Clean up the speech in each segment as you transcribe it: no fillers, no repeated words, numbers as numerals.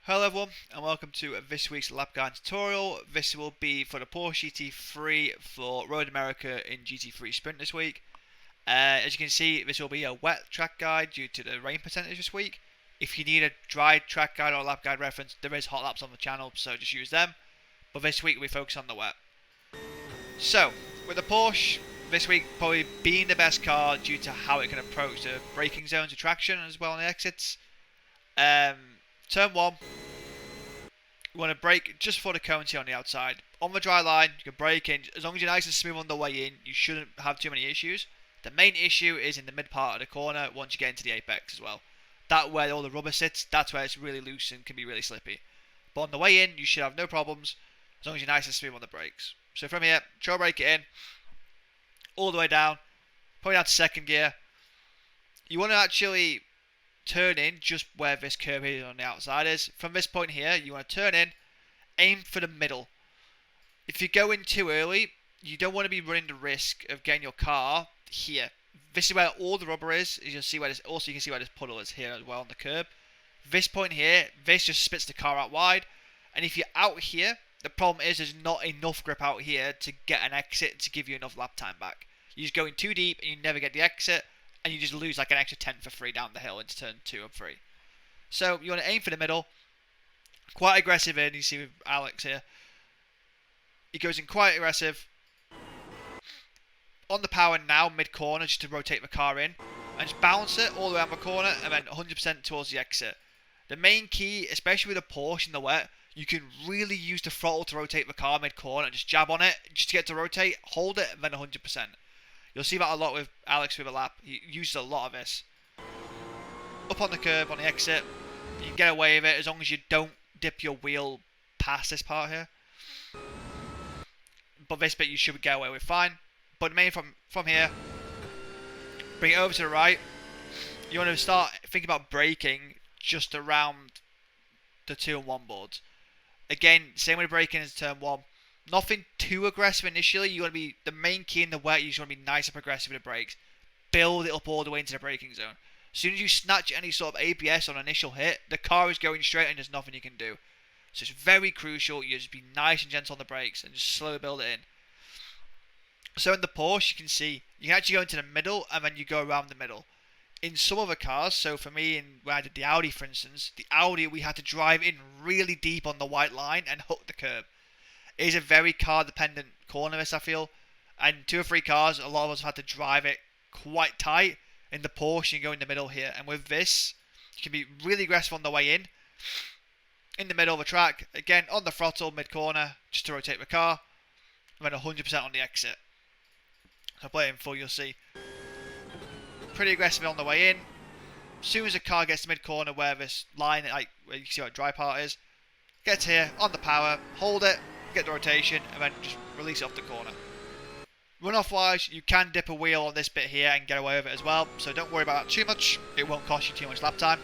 Hello everyone and welcome to this week's lap guide tutorial. This will be for the Porsche GT3 for Road America in GT3 Sprint this week. As you can see, this will be a wet track guide due to the rain percentage this week. If you need a dry track guide or lap guide reference, there is Hotlaps on the channel, so just use them. But this week we focus on the wet. So, with the Porsche, this week probably being the best car due to how it can approach the braking zones of traction as well on the exits. Turn 1, you want to brake just before the cones here on the outside. On the dry line, you can brake in. As long as you're nice and smooth on the way in, you shouldn't have too many issues. The main issue is in the mid part of the corner once you get into the apex as well. That's where all the rubber sits, that's where it's really loose and can be really slippy. But on the way in, you should have no problems as long as you're nice and smooth on the brakes. So from here, trail brake it in, all the way down, probably down to second gear. You want to actually turn in just where this curve here on the outside is. From this point here, you want to turn in, aim for the middle. If you go in too early, you don't want to be running the risk of getting your car here. This is where all the rubber is. You'll see where this, also you can see where this puddle is here as well on the curb. This point here, this just spits the car out wide. And if you're out here, the problem is there's not enough grip out here to get an exit to give you enough lap time back. You just go in too deep and you never get the exit. And you just lose like an extra 10 for free down the hill into turn 2 and 3. So you want to aim for the middle. Quite aggressive in, you see with Alex here. He goes in quite aggressive. On the power now, mid-corner, just to rotate the car in. And just bounce it all the way around the corner and then 100% towards the exit. The main key, especially with a Porsche in the wet, you can really use the throttle to rotate the car mid-corner and just jab on it. Just to get to rotate, hold it, and then 100%. You'll see that a lot with Alex with a lap. He uses a lot of this. Up on the curb, on the exit, you can get away with it as long as you don't dip your wheel past this part here. But this bit you should get away with fine. But mainly from here, bring it over to the right. You want to start thinking about braking just around the 2 and 1 boards. Again, same way braking as turn 1. Nothing too aggressive initially. You want to be, the main key in the wet, you just want to be nice and progressive with the brakes. Build it up all the way into the braking zone. As soon as you snatch any sort of ABS on initial hit, the car is going straight and there's nothing you can do. So it's very crucial. You just be nice and gentle on the brakes and just slowly build it in. So in the Porsche, you can see, you can actually go into the middle and then you go around the middle. In some other cars, so for me, when I did the Audi for instance, the Audi we had to drive in really deep on the white line and hook the curb. It is a very car-dependent corner, this I feel. And 2 or 3 cars, a lot of us have had to drive it quite tight. In the Porsche, you can go in the middle here. And with this, you can be really aggressive on the way in the middle of the track. Again, on the throttle, mid-corner, just to rotate the car. And then 100% on the exit. So play it in full, you'll see. Pretty aggressive on the way in. As soon as the car gets to mid-corner where this line, like where you can see what the dry part is, gets here, on the power, hold it, get the rotation, and then just release it off the corner. Runoff wise, you can dip a wheel on this bit here and get away with it as well, so don't worry about that too much. It won't cost you too much lap time.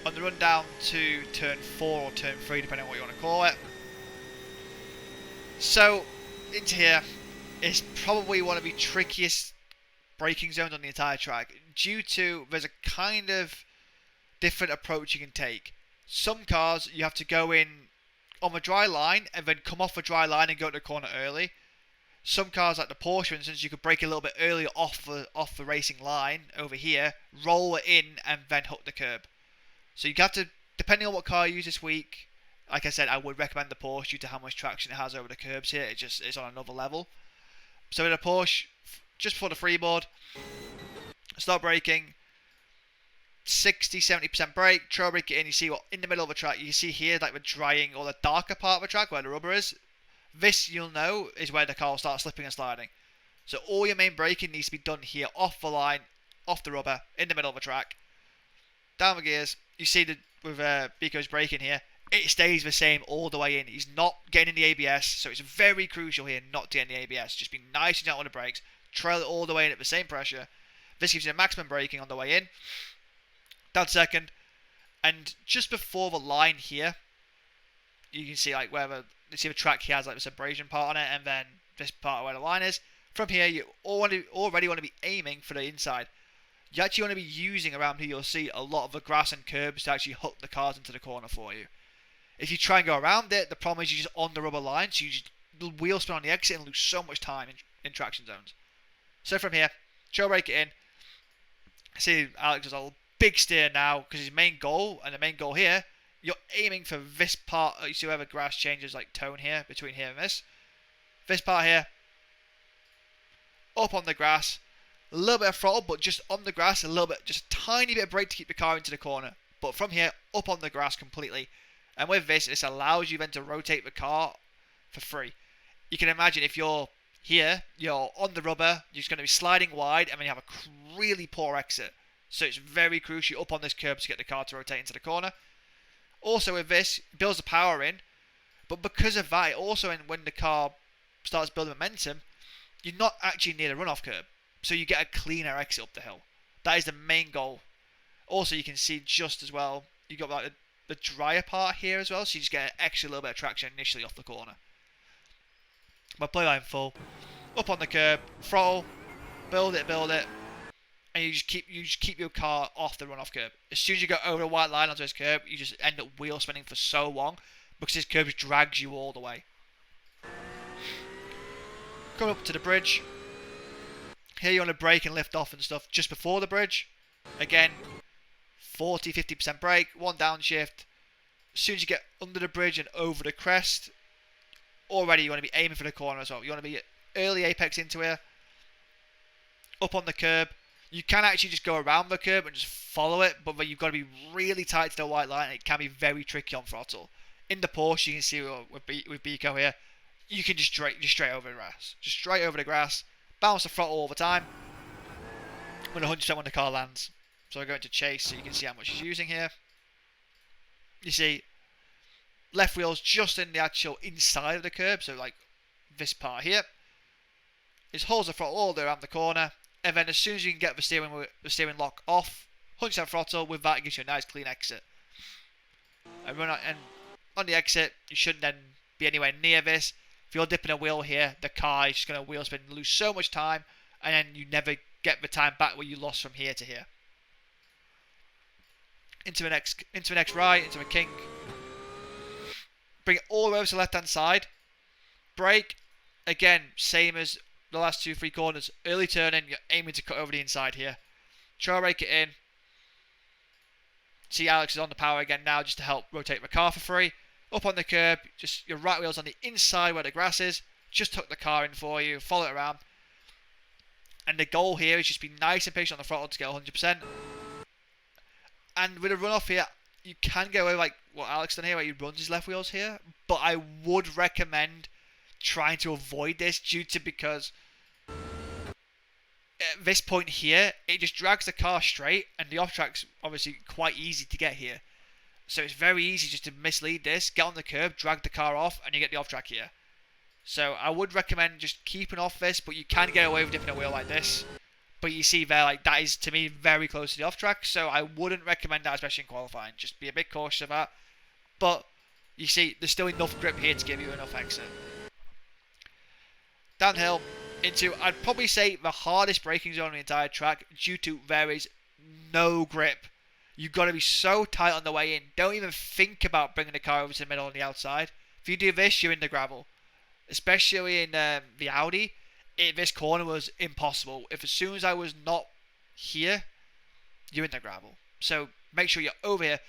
On the run down to turn 4 or turn 3, depending on what you want to call it. So, into here is probably one of the trickiest braking zones on the entire track, due to there's a kind of different approach you can take. Some cars, you have to go in on the dry line and then come off the dry line and go to the corner early. Some cars, like the Porsche, for instance, you could brake a little bit earlier off the racing line over here, roll it in, and then hook the curb. So you have to, depending on what car you use this week, like I said, I would recommend the Porsche due to how much traction it has over the curbs here. It just is on another level. So with a Porsche, just before the freeboard, start braking. 60-70% brake, trail brake it in, you see what in the middle of the track, you see here like the drying or the darker part of the track where the rubber is. This you'll know is where the car will start slipping and sliding. So all your main braking needs to be done here, off the line, off the rubber, in the middle of the track. Down the gears, you see that with Biko's braking here, it stays the same all the way in. He's not getting in the ABS, so it's very crucial here not to get in the ABS. Just be nice and gentle on the brakes, trail it all the way in at the same pressure. This gives you the maximum braking on the way in. Down second, and just before the line here, you can see like where you see the track here has like this abrasion part on it, and then this part where the line is. From here, you already want to be aiming for the inside. you actually want to be using around here, you'll see a lot of the grass and curbs to actually hook the cars into the corner for you. If you try and go around it, the problem is you're just on the rubber line, so you just wheel spin on the exit and lose so much time in traction zones. So from here, trail brake it in. See Alex does a big steer now because his main goal, and the main goal here, you're aiming for this part. You see where the grass changes like tone here, between here and this. This part here, up on the grass, a little bit of throttle, but just on the grass, a little bit, just a tiny bit of brake to keep the car into the corner. But from here, up on the grass completely. And with this allows you then to rotate the car for free. You can imagine if you're here, you're on the rubber, you're just going to be sliding wide, and then you have a really poor exit. So it's very crucial up on this curb to get the car to rotate into the corner. Also with this, it builds the power in, but because of that, it also, when the car starts building momentum, you're not actually near the runoff curb. So you get a cleaner exit up the hill. That is the main goal. Also, you can see just as well, you got like the drier part here as well, so you just get an extra little bit of traction initially off the corner. My playline full, up on the curb, throttle, build it, and you just keep your car off the runoff curb. As soon as you go over the white line onto this curb, you just end up wheel spinning for so long because this curb just drags you all the way. Coming up to the bridge. Here you want to brake and lift off and stuff just before the bridge. Again, 40-50% brake, one downshift. As soon as you get under the bridge and over the crest, already you want to be aiming for the corner as well. You want to be early apex into here. Up on the curb. You can actually just go around the curb and just follow it, but then you've got to be really tight to the white line, and it can be very tricky on throttle. In the Porsche, you can see with Biko here, you can just straight over the grass. Just straight over the grass. Bounce the throttle all the time. With 100% when the car lands. So I go into chase so you can see how much he's using here. You see, left wheel's just in the actual inside of the curb, so like this part here. It holds the throttle all the way around the corner, and then as soon as you can get the steering lock off, 100% throttle, with that it gives you a nice clean exit. And on the exit, you shouldn't then be anywhere near this. If you're dipping a wheel here, the car is just going to wheel spin, lose so much time, and then you never get the time back where you lost from here to here. Into the next right, into a kink. Bring it all the way over to the left hand side. Brake. Again, same as the last 2-3 corners. Early turning, you're aiming to cut over the inside here. Trail brake it in. See Alex is on the power again now just to help rotate the car for free. Up on the curb, just your right wheel's on the inside where the grass is. Just tuck the car in for you, follow it around. And the goal here is just be nice and patient on the throttle to get 100%. And with a runoff here, you can go away like what Alex done here, where he runs his left wheels here. But I would recommend trying to avoid this because at this point here, it just drags the car straight, and the off track's obviously quite easy to get here. So it's very easy just to mislead this, get on the curb, drag the car off, and you get the off track here. So I would recommend just keeping off this, but you can get away with dipping a wheel like this. But you see there, like that is to me very close to the off track, so I wouldn't recommend that, especially in qualifying. Just be a bit cautious of that. But you see, there's still enough grip here to give you enough exit. Downhill into, I'd probably say, the hardest braking zone on the entire track due to there is no grip. You've got to be so tight on the way in. Don't even think about bringing the car over to the middle on the outside. If you do this, you're in the gravel. Especially in the Audi, this corner was impossible. If as soon as I was not here, you're in the gravel. So make sure you're over here.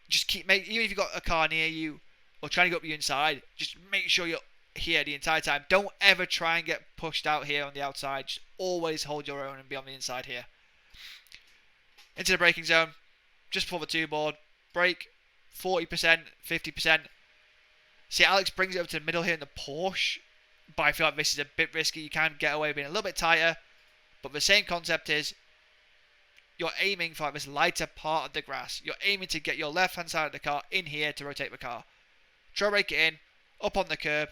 Just even if you've got a car near you or trying to go up your inside, just make sure you're here the entire time. Don't ever try and get pushed out here on the outside. Just always hold your own and be on the inside here. Into the braking zone, just before the two board, brake, 40%, 50%. See, Alex brings it over to the middle here in the Porsche, but I feel like this is a bit risky. You can get away with being a little bit tighter, but the same concept is you're aiming for like this lighter part of the grass. You're aiming to get your left-hand side of the car in here to rotate the car. Trail brake it in, up on the curb.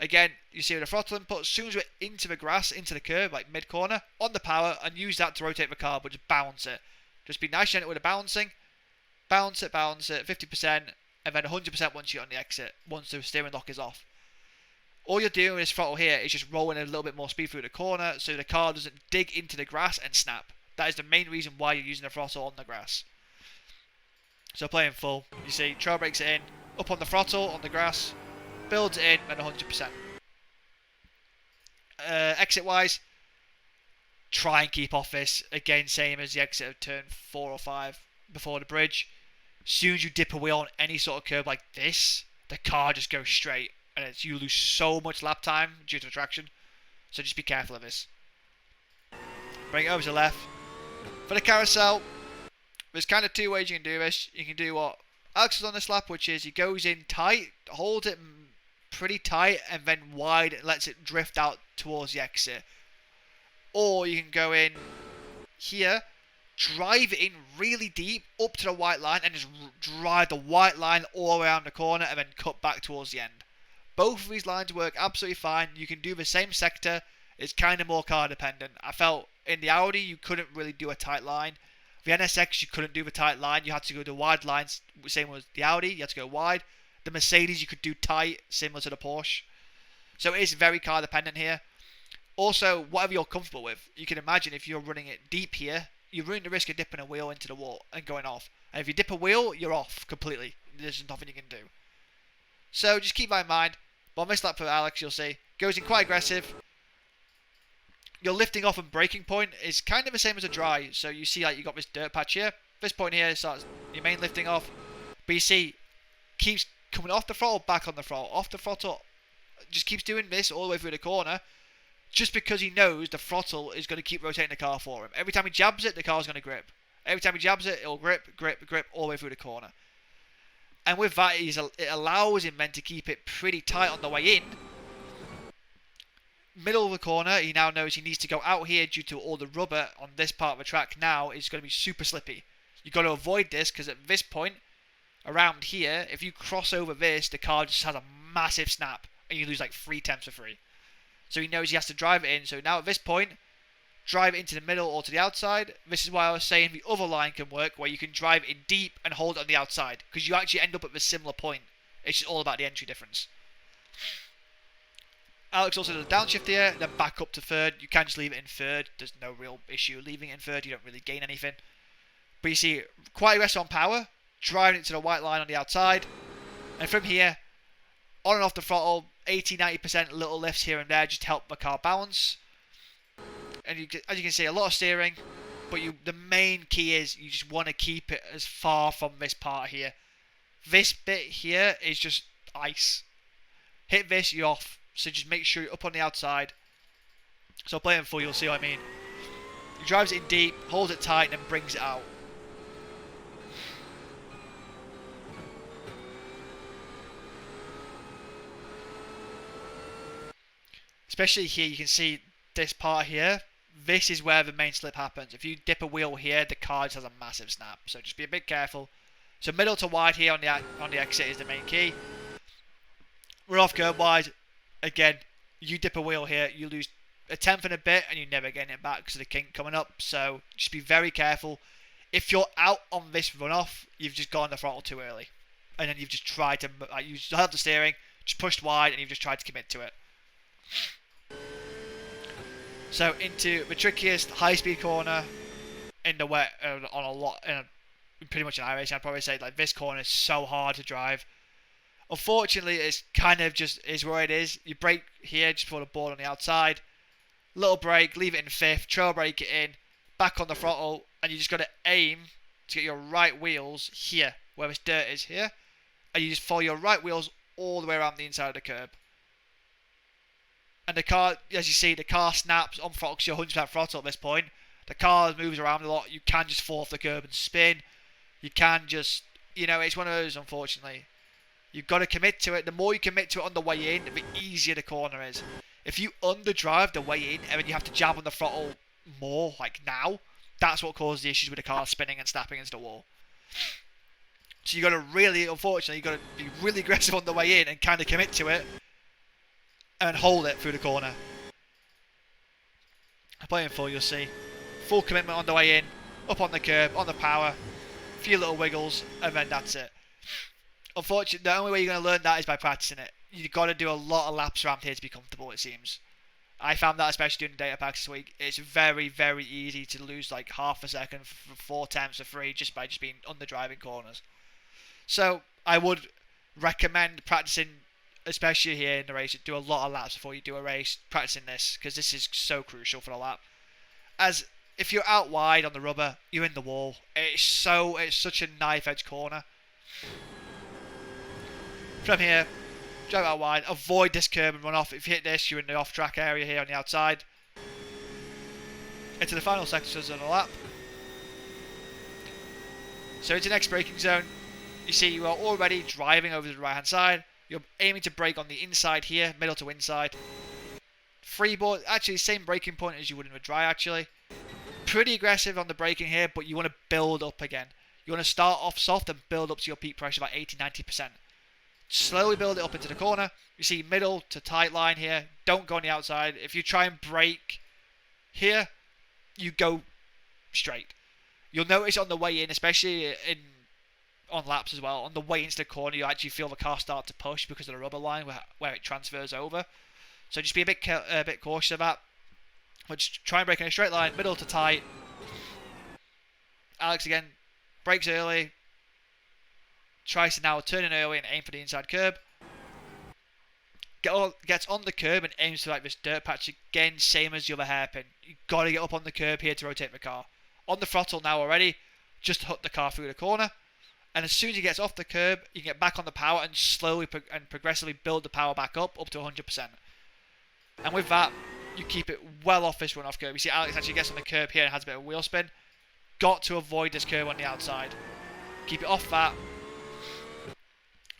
Again, you see with the throttle input, as soon as we're into the grass, into the curb, like mid-corner, on the power, and use that to rotate the car, but just bounce it. Just be nice and gentle with the bouncing. Bounce it, 50%, and then 100% once you're on the exit, once the steering lock is off. All you're doing with this throttle here is just rolling a little bit more speed through the corner so the car doesn't dig into the grass and snap. That is the main reason why you're using the throttle on the grass. So playing full, you see, trail brakes it in, up on the throttle, on the grass, builds it in, and 100%. Exit wise, try and keep off this. Again, same as the exit of turn 4 or 5 before the bridge. As soon as you dip a wheel on any sort of curb like this, the car just goes straight, and you lose so much lap time due to traction. So just be careful of this. Bring it over to the left. For the carousel, there's kind of 2 ways you can do this. You can do what Alex has on this lap, which is he goes in tight, holds it pretty tight, and then wide and lets it drift out towards the exit. Or you can go in here, drive it in really deep up to the white line, and just drive the white line all around the corner and then cut back towards the end. Both of these lines work absolutely fine. You can do the same sector. It's kind of more car dependent. I felt in the Audi you couldn't really do a tight line. The NSX you couldn't do the tight line. You had to go to wide lines. Same with the Audi. You had to go wide. The Mercedes you could do tight, similar to the Porsche. So it is very car dependent here. Also, whatever you're comfortable with. You can imagine if you're running it deep here, you're running the risk of dipping a wheel into the wall and going off. And if you dip a wheel, you're off completely. There's nothing you can do. So just keep that in mind. But on this lap for Alex, you'll see, goes in quite aggressive. Your lifting off and braking point is kind of the same as a dry. So you see like you got this dirt patch here. This point here starts your main lifting off. But you see, keeps coming off the throttle, back on the throttle, off the throttle. Just keeps doing this all the way through the corner. Just because he knows the throttle is going to keep rotating the car for him. Every time he jabs it, the car's going to grip. Every time he jabs it, it'll grip, grip, grip all the way through the corner. And with that, it allows him then to keep it pretty tight on the way in. Middle of the corner, he now knows he needs to go out here due to all the rubber on this part of the track now is going to be super slippy. You've got to avoid this because at this point, around here, if you cross over this, the car just has a massive snap and you lose like 3/10 of free. So he knows he has to drive it in. So now at this point, drive it into the middle or to the outside. This is why I was saying the other line can work, where you can drive it in deep and hold it on the outside, because you actually end up at a similar point. It's just all about the entry difference. Alex also does a downshift here, then back up to third. You can just leave it in third. There's no real issue leaving it in third. You don't really gain anything. But you see, quite aggressive on power, driving it to the white line on the outside. And from here, on and off the throttle, 80-90% little lifts here and there just to help the car balance. And as you can see, a lot of steering, but the main key is you just want to keep it as far from this part here. This bit here is just ice. Hit this, you're off. So just make sure you're up on the outside. So playing full, you'll see what I mean. He drives it in deep, holds it tight, and then brings it out. Especially here, you can see this part here. This is where the main slip happens. If you dip a wheel here, the car just has a massive snap. So just be a bit careful. So middle to wide here on the exit is the main key. We're off curb wide. Again, you dip a wheel here, you lose a tenth and a bit, and you never get it back because of the kink coming up. So just be very careful. If you're out on this runoff, you've just gone the throttle too early, and then you've just tried to you still have the steering, just pushed wide, and you've just tried to commit to it. So into the trickiest high-speed corner in the wet on a lot, pretty much in iRacing. I'd probably say like this corner is so hard to drive. Unfortunately, it's kind of just is where it is. You brake here just before the board on the outside. Little brake, leave it in fifth, trail brake it in, back on the throttle, and you just got to aim to get your right wheels here, where this dirt is here, and you just follow your right wheels all the way around the inside of the curb. And the car, as you see, the car snaps on throttle because you're 100% throttle at this point. The car moves around a lot. You can just fall off the curb and spin. You can just, it's one of those, unfortunately. You've got to commit to it. The more you commit to it on the way in, the easier the corner is. If you underdrive the way in and then you have to jab on the throttle more, like now, that's what causes the issues with the car spinning and snapping into the wall. So you've got to really, unfortunately, you've got to be really aggressive on the way in and kind of commit to it and hold it through the corner. Playing full, you'll see. Full commitment on the way in, up on the curb, on the power, a few little wiggles, and then that's it. Unfortunately, the only way you're going to learn that is by practicing it. You've got to do a lot of laps around here to be comfortable, it seems. I found that especially doing the data packs this week, it's very, very easy to lose like half a second for 4 tenths of free just by just being on the driving corners. So I would recommend practicing, especially here in the race, do a lot of laps before you do a race, practicing this, because this is so crucial for the lap. As if you're out wide on the rubber, you're in the wall. It's such a knife edge corner. From here, drive out wide, avoid this curb and run off. If you hit this, you're in the off track area here on the outside. Into the final sections of the lap. So into the next braking zone, you see you are already driving over to the right hand side. You're aiming to brake on the inside here, middle to inside. Freeboard, actually same braking point as you would in a dry actually. Pretty aggressive on the braking here, but you want to build up again. You want to start off soft and build up to your peak pressure by 80-90%. Slowly build it up into the corner. You see middle to tight line here. Don't go on the outside. If you try and brake here, you go straight. You'll notice on the way in, especially on laps as well, on the way into the corner, you actually feel the car start to push because of the rubber line where it transfers over. So just be a bit cautious of that. But just try and brake in a straight line, middle to tight. Alex again, brakes early. Tries to now turn in early and aim for the inside curb. Gets on the curb and aims for like this dirt patch again, same as the other hairpin. You've got to get up on the curb here to rotate the car. On the throttle now already, just hook the car through the corner. And as soon as he gets off the curb, you can get back on the power and slowly and progressively build the power back up to 100%. And with that, you keep it well off this run-off curb. You see Alex actually gets on the curb here and has a bit of wheel spin. Got to avoid this curb on the outside. Keep it off that.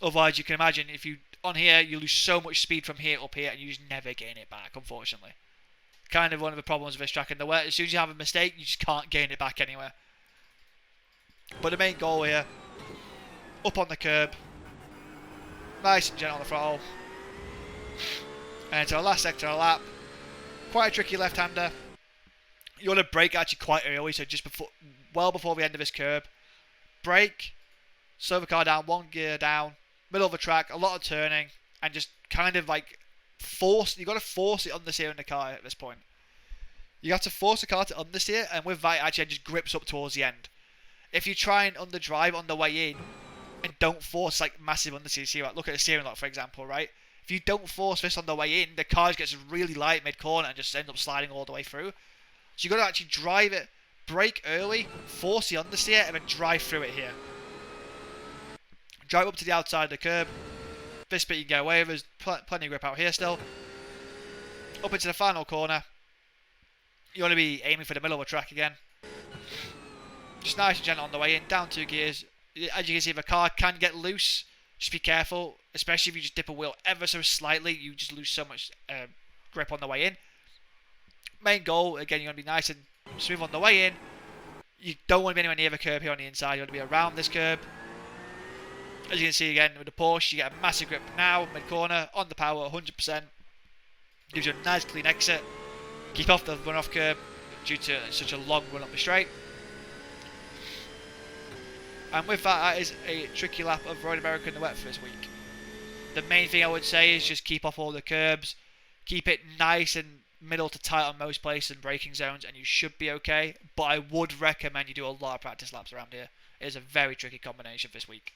Otherwise, you can imagine if you on here, you lose so much speed from here up here, and you just never gain it back. Unfortunately, kind of one of the problems with this track in the wet. As soon as you have a mistake, you just can't gain it back anywhere. But the main goal here, up on the curb, nice and gentle on the throttle, and into the last sector of the lap. Quite a tricky left-hander. You want to brake actually quite early, so just well before the end of this curb. Brake, slow the car down, one gear down, middle of the track, a lot of turning, and just kind of like you've got to force it understeer in the car at this point. You have to force the car to understeer, and with that, it actually just grips up towards the end. If you try and underdrive on the way in, and don't force like massive understeer, see, like, look at the steering lock for example, right? If you don't force this on the way in, the car just gets really light mid-corner and just ends up sliding all the way through. So you've got to actually drive it, brake early, force the understeer, and then drive through it here. Drive up to the outside of the curb. This bit you can get away with. There's plenty of grip out here still. Up into the final corner. You want to be aiming for the middle of the track again. Just nice and gentle on the way in. Down 2 gears. As you can see, the car can get loose. Just be careful. Especially if you just dip a wheel ever so slightly. You just lose so much grip on the way in. Main goal, again, you want to be nice and smooth on the way in. You don't want to be anywhere near the curb here on the inside. You want to be around this curb. As you can see again with the Porsche, you get a massive grip now, mid-corner, on the power, 100%. Gives you a nice clean exit. Keep off the run-off curb due to such a long run up the straight. And with that is a tricky lap of Road America in the wet for this week. The main thing I would say is just keep off all the curbs. Keep it nice and middle to tight on most places and braking zones, and you should be okay. But I would recommend you do a lot of practice laps around here. It is a very tricky combination this week.